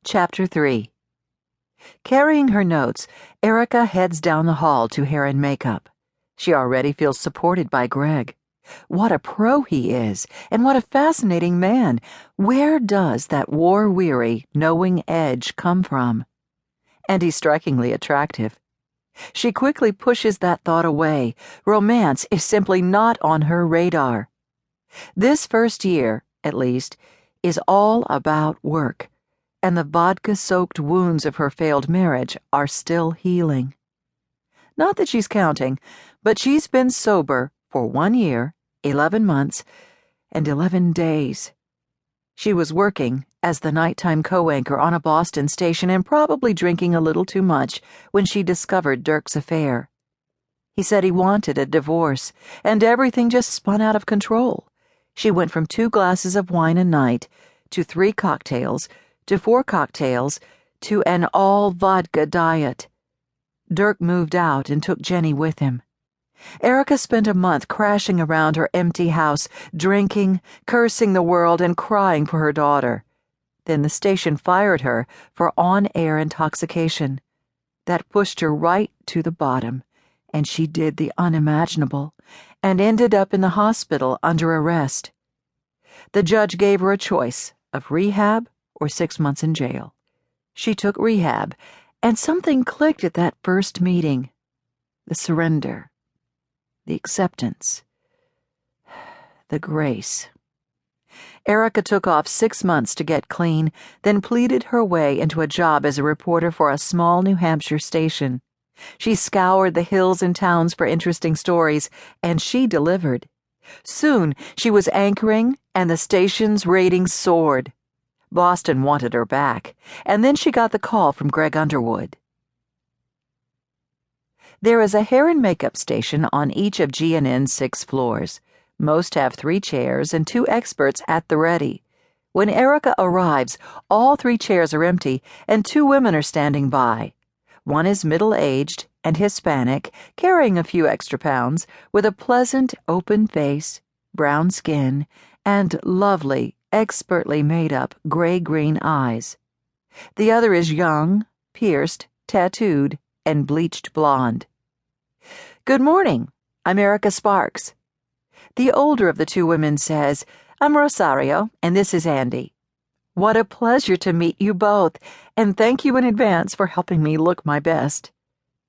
Chapter 3. Carrying her notes, Erica heads down the hall to hair and makeup. She already feels supported by Greg. What a pro he is, and what a fascinating man. Where does that war-weary, knowing edge come from? And he's strikingly attractive. She quickly pushes that thought away. Romance is simply not on her radar. This first year, at least, is all about work, and the vodka-soaked wounds of her failed marriage are still healing. Not that she's counting, but she's been sober for 1 year, 11 months, and 11 days. She was working as the nighttime co-anchor on a Boston station and probably drinking a little too much when she discovered Dirk's affair. He said he wanted a divorce, and everything just spun out of control. She went from 2 glasses of wine a night to 3 cocktails to 4 cocktails to an all-vodka diet. Dirk moved out and took Jenny with him. Erica spent a month crashing around her empty house, drinking, cursing the world, and crying for her daughter. Then the station fired her for on-air intoxication. That pushed her right to the bottom, and she did the unimaginable, and ended up in the hospital under arrest. The judge gave her a choice of rehab or 6 months in jail. She took rehab, and something clicked at that first meeting. The surrender. The acceptance. The grace. Erica took off 6 months to get clean, then pleaded her way into a job as a reporter for a small New Hampshire station. She scoured the hills and towns for interesting stories, and she delivered. Soon, she was anchoring, and the station's ratings soared. Boston wanted her back, and then she got the call from Greg Underwood. There is a hair and makeup station on each of GNN's 6 floors. Most have 3 chairs and 2 experts at the ready. When Erica arrives, all 3 chairs are empty, and 2 women are standing by. One is middle-aged and Hispanic, carrying a few extra pounds, with a pleasant, open face, brown skin, and lovely, expertly made-up gray-green eyes. The other is young, pierced, tattooed, and bleached blonde. "Good morning. I'm Erica Sparks." The older of the 2 women says, "I'm Rosario, and this is Andy. What a pleasure to meet you both, and thank you in advance for helping me look my best."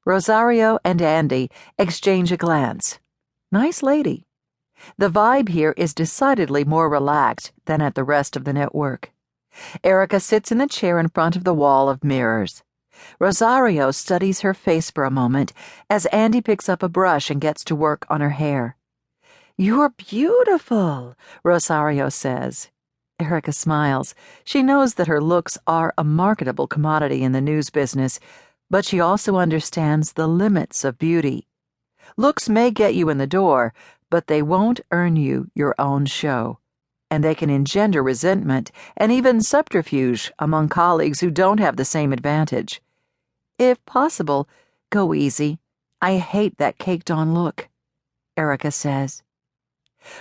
Rosario and Andy exchange a glance. Nice lady. The vibe here is decidedly more relaxed than at the rest of the network. Erica sits in the chair in front of the wall of mirrors. Rosario studies her face for a moment as Andy picks up a brush and gets to work on her hair. "You're beautiful," Rosario says. Erica smiles. She knows that her looks are a marketable commodity in the news business, but she also understands the limits of beauty. Looks may get you in the door, but they won't earn you your own show, and they can engender resentment and even subterfuge among colleagues who don't have the same advantage. If possible, go easy. I hate that caked-on look, Erica says.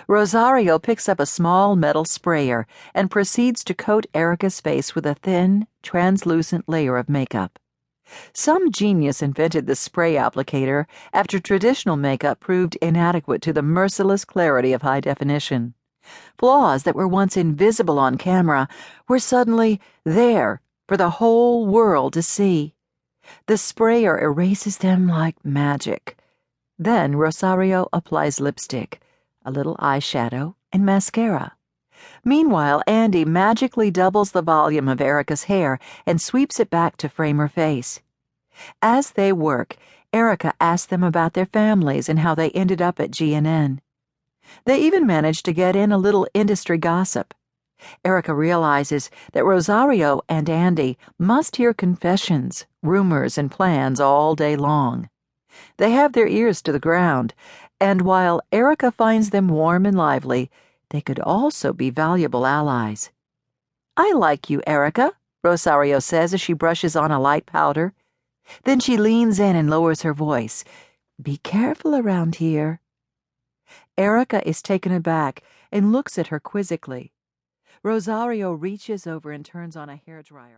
Rosario picks up a small metal sprayer and proceeds to coat Erica's face with a thin, translucent layer of makeup. Some genius invented the spray applicator after traditional makeup proved inadequate to the merciless clarity of high definition. Flaws that were once invisible on camera were suddenly there for the whole world to see. The sprayer erases them like magic. Then Rosario applies lipstick, a little eyeshadow, and mascara. Meanwhile, Andy magically doubles the volume of Erica's hair and sweeps it back to frame her face. As they work, Erica asks them about their families and how they ended up at GNN. They even manage to get in a little industry gossip. Erica realizes that Rosario and Andy must hear confessions, rumors, and plans all day long. They have their ears to the ground, and while Erica finds them warm and lively, they could also be valuable allies. "I like you, Erica," Rosario says as she brushes on a light powder. Then she leans in and lowers her voice. "Be careful around here." Erica is taken aback and looks at her quizzically. Rosario reaches over and turns on a hairdryer.